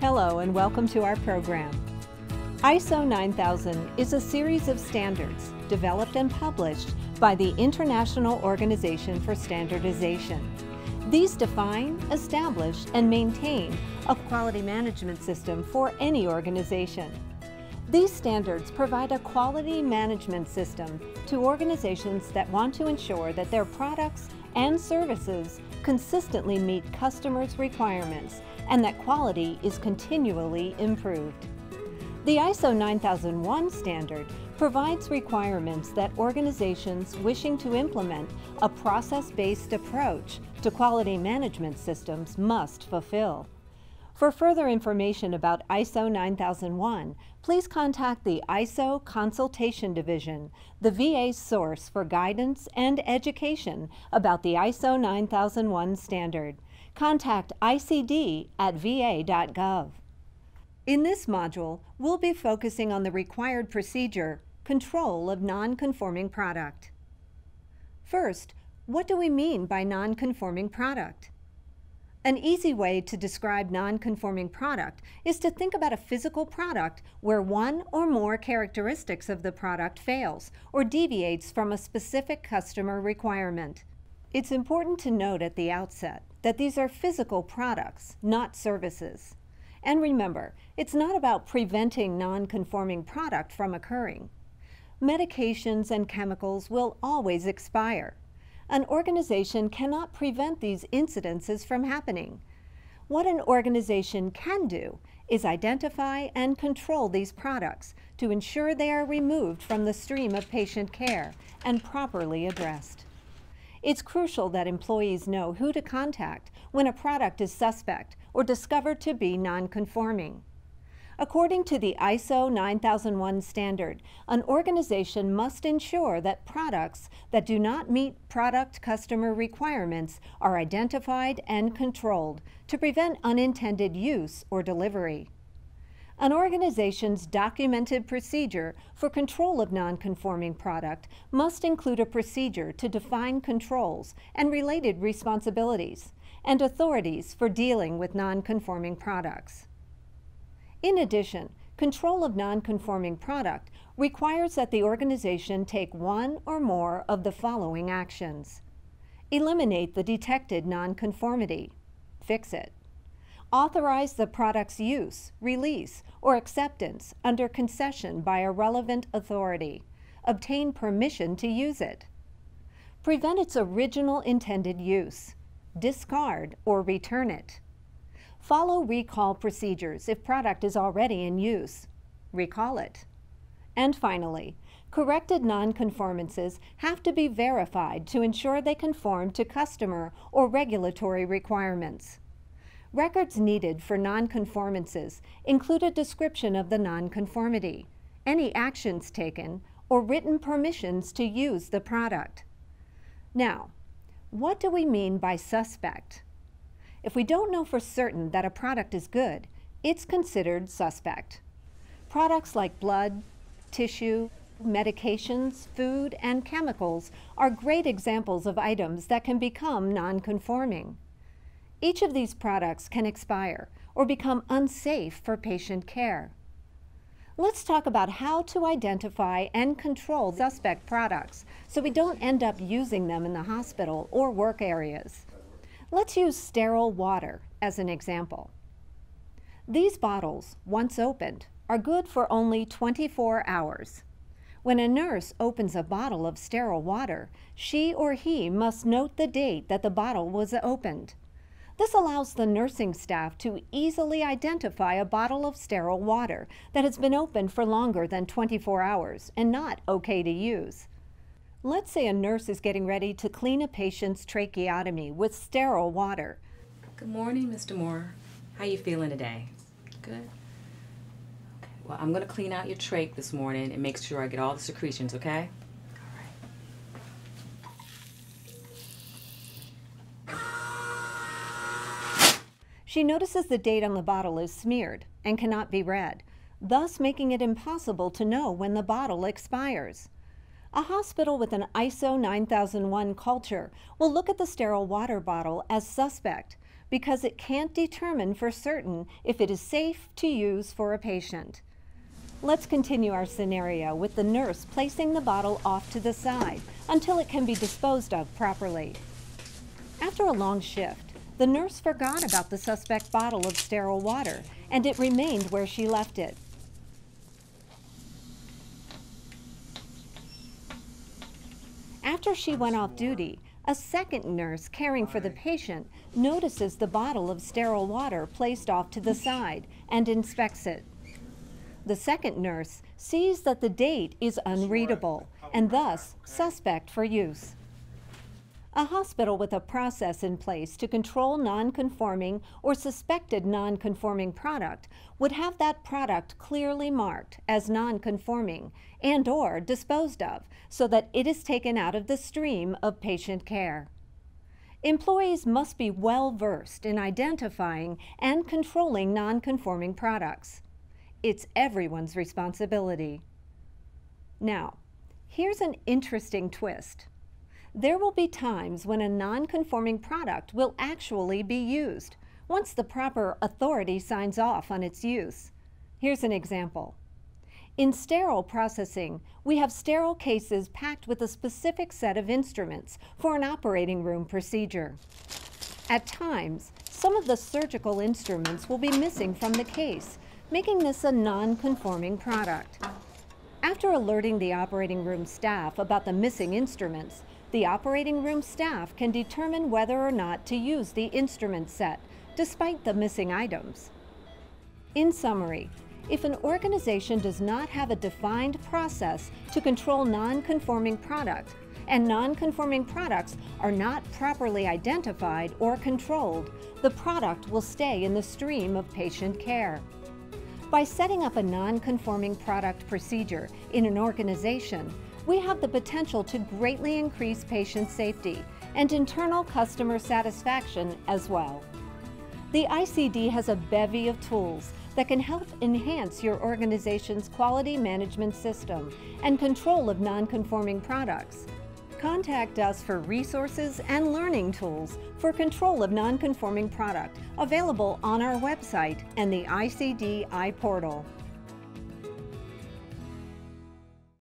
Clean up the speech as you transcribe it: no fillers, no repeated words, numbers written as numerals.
Hello and welcome to our program. ISO 9000 is a series of standards developed and published by the International Organization for Standardization. These define, establish, and maintain a quality management system for any organization. These standards provide a quality management system to organizations that want to ensure that their products and services consistently meet customers' requirements and that quality is continually improved. The ISO 9001 standard provides requirements that organizations wishing to implement a process-based approach to quality management systems must fulfill. For further information about ISO 9001, please contact the ISO Consultation Division, the VA's source for guidance and education about the ISO 9001 standard. Contact icd@va.gov. In this module, we'll be focusing on the required procedure, control of non-conforming product. First, what do we mean by non-conforming product? An easy way to describe non-conforming product is to think about a physical product where one or more characteristics of the product fails or deviates from a specific customer requirement. It's important to note at the outset that these are physical products, not services. And remember, it's not about preventing non-conforming product from occurring. Medications and chemicals will always expire. An organization cannot prevent these incidences from happening. What an organization can do is identify and control these products to ensure they are removed from the stream of patient care and properly addressed. It's crucial that employees know who to contact when a product is suspect or discovered to be non-conforming. According to the ISO 9001 standard, an organization must ensure that products that do not meet product customer requirements are identified and controlled to prevent unintended use or delivery. An organization's documented procedure for control of non-conforming product must include a procedure to define controls and related responsibilities and authorities for dealing with non-conforming products. In addition, control of non-conforming product requires that the organization take one or more of the following actions. Eliminate the detected non-conformity. Fix it. Authorize the product's use, release, or acceptance under concession by a relevant authority. Obtain permission to use it. Prevent its original intended use. Discard or return it. Follow recall procedures if product is already in use. Recall it. And finally, corrected non-conformances have to be verified to ensure they conform to customer or regulatory requirements. Records needed for non-conformances include a description of the non-conformity, any actions taken, or written permissions to use the product. Now, what do we mean by suspect? If we don't know for certain that a product is good, it's considered suspect. Products like blood, tissue, medications, food, and chemicals are great examples of items that can become non-conforming. Each of these products can expire or become unsafe for patient care. Let's talk about how to identify and control suspect products so we don't end up using them in the hospital or work areas. Let's use sterile water as an example. These bottles, once opened, are good for only 24 hours. When a nurse opens a bottle of sterile water, she or he must note the date that the bottle was opened. This allows the nursing staff to easily identify a bottle of sterile water that has been open for longer than 24 hours and not okay to use. Let's say a nurse is getting ready to clean a patient's tracheotomy with sterile water. Good morning, Mr. Moore. How you feeling today? Good? Okay. Well, I'm going to clean out your trach this morning and make sure I get all the secretions, okay? She notices the date on the bottle is smeared and cannot be read, thus making it impossible to know when the bottle expires. A hospital with an ISO 9001 culture will look at the sterile water bottle as suspect because it can't determine for certain if it is safe to use for a patient. Let's continue our scenario with the nurse placing the bottle off to the side until it can be disposed of properly. After a long shift, the nurse forgot about the suspect bottle of sterile water, and it remained where she left it. After she went off duty, a second nurse caring for the patient notices the bottle of sterile water placed off to the side and inspects it. The second nurse sees that the date is unreadable and thus suspect for use. A hospital with a process in place to control non-conforming or suspected non-conforming product would have that product clearly marked as non-conforming and/or disposed of so that it is taken out of the stream of patient care. Employees must be well versed in identifying and controlling non-conforming products. It's everyone's responsibility. Now, here's an interesting twist. There will be times when a non-conforming product will actually be used, once the proper authority signs off on its use. Here's an example. In sterile processing, we have sterile cases packed with a specific set of instruments for an operating room procedure. At times, some of the surgical instruments will be missing from the case, making this a non-conforming product. After alerting the operating room staff about the missing instruments, the operating room staff can determine whether or not to use the instrument set, despite the missing items. In summary, if an organization does not have a defined process to control non-conforming product, and non-conforming products are not properly identified or controlled, the product will stay in the stream of patient care. By setting up a non-conforming product procedure in an organization, we have the potential to greatly increase patient safety and internal customer satisfaction as well. The ICD has a bevy of tools that can help enhance your organization's quality management system and control of non-conforming products. Contact us for resources and learning tools for control of non-conforming product available on our website and the ICD iPortal.